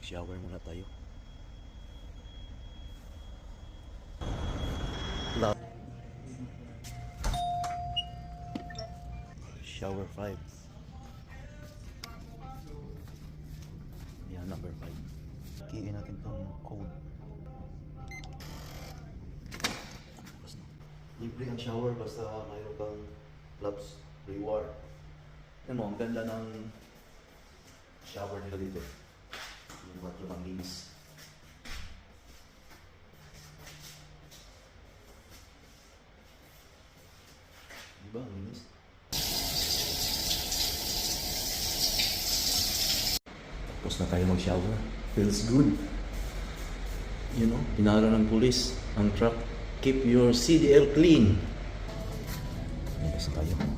Shower muna tayo. Shower 5. Yan, number 5. Kiin natin itong code. Libre ang shower basta mayroon kang Labs reward. Yan mo, ang ganda ng shower nila dito. Yung water pang linis. Diba? Ang linis. Tapos na tayo mag-shower. Feels good. You know, pinara ng pulis ang truck. Keep your CDL clean. Linis na tayo.